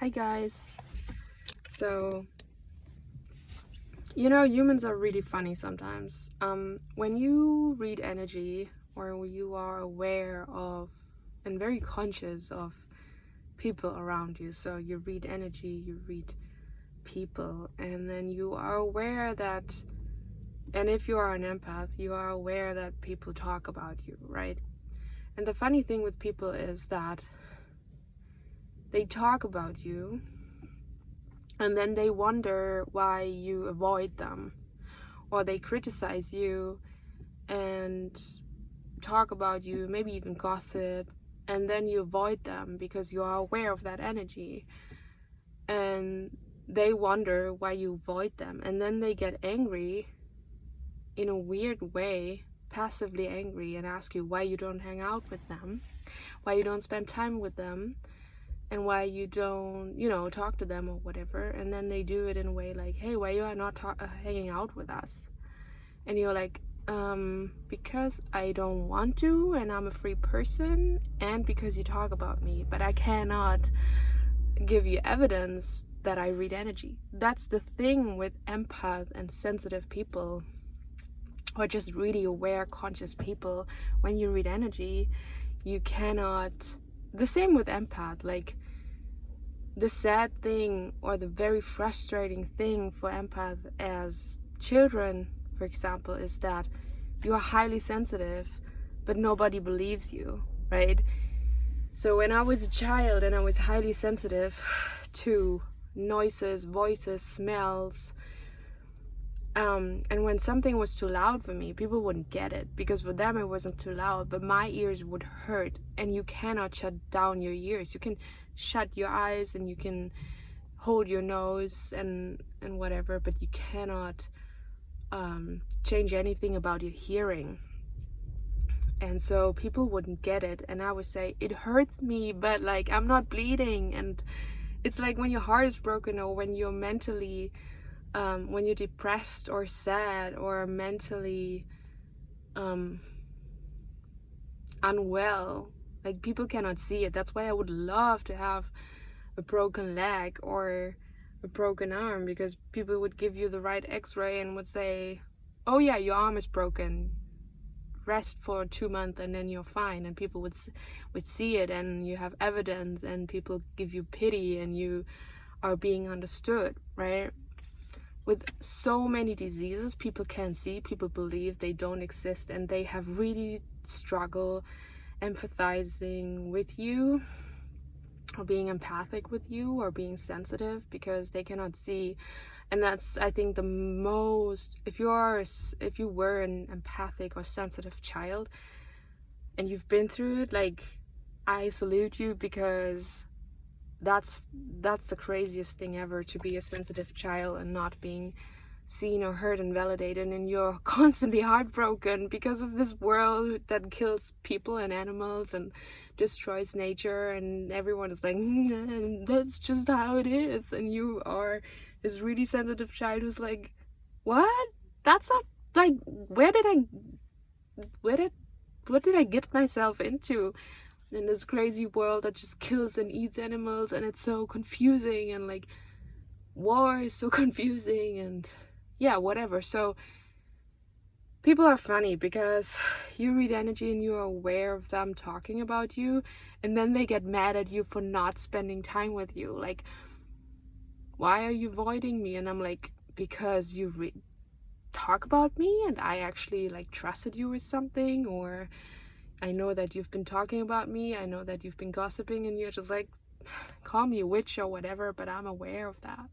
Hi guys. So, humans are really funny sometimes. When you read energy or you are aware of and very conscious of people around you, so you read energy, you read people, and then you are aware that, and if you are an empath, you are aware that people talk about you, right? And the funny thing with people is that they talk about you and then they wonder why you avoid them, or they criticize you and talk about you, maybe even gossip, and then you avoid them because you are aware of that energy, and they wonder why you avoid them, and then they get angry in a weird way, passively angry, and ask you why you don't hang out with them, why you don't spend time with them, and why you don't, talk to them or whatever. And then they do it in a way like, hey, why you are not hanging out with us? And you're like, because I don't want to, and I'm a free person, and because you talk about me, but I cannot give you evidence that I read energy. That's the thing with empath and sensitive people, or just really aware, conscious people. When you read energy, you cannot. The same with empath. Like, the sad thing or the very frustrating thing for empath as children, for example, is that you are highly sensitive, but nobody believes you, right? So when I was a child and I was highly sensitive to noises, voices, smells, and when something was too loud for me, people wouldn't get it because for them it wasn't too loud, but my ears would hurt, and you cannot shut down your ears. You can shut your eyes and you can hold your nose and whatever, but you cannot change anything about your hearing. And so people wouldn't get it, and I would say, it hurts me, but like, I'm not bleeding. And it's like when your heart is broken, or when you're mentally when you're depressed or sad or mentally unwell, like, people cannot see it. That's why I would love to have a broken leg or a broken arm, because people would give you the right x-ray and would say, oh yeah, your arm is broken, rest for 2 months and then you're fine. And people would see it, and you have evidence, and people give you pity, and you are being understood, right? With so many diseases people can't see, people believe they don't exist, and they have really struggle empathizing with you, or being empathic with you, or being sensitive, because they cannot see. And that's, I think, the most, if you were an empathic or sensitive child and you've been through it, like, I salute you, because that's the craziest thing ever, to be a sensitive child and not being seen or heard and validated, and you're constantly heartbroken because of this world that kills people and animals and destroys nature, and everyone is like, that's just how it is, and you are this really sensitive child who's like, what? That's not, like, what did I get myself into in this crazy world that just kills and eats animals? And it's so confusing, and like, war is so confusing, and yeah, whatever. So people are funny because you read energy and you're aware of them talking about you, and then they get mad at you for not spending time with you. Like, why are you avoiding me? And I'm like, because you talk about me, and I actually like trusted you with something, or I know that you've been talking about me, I know that you've been gossiping, and you're just like, call me a witch or whatever, but I'm aware of that.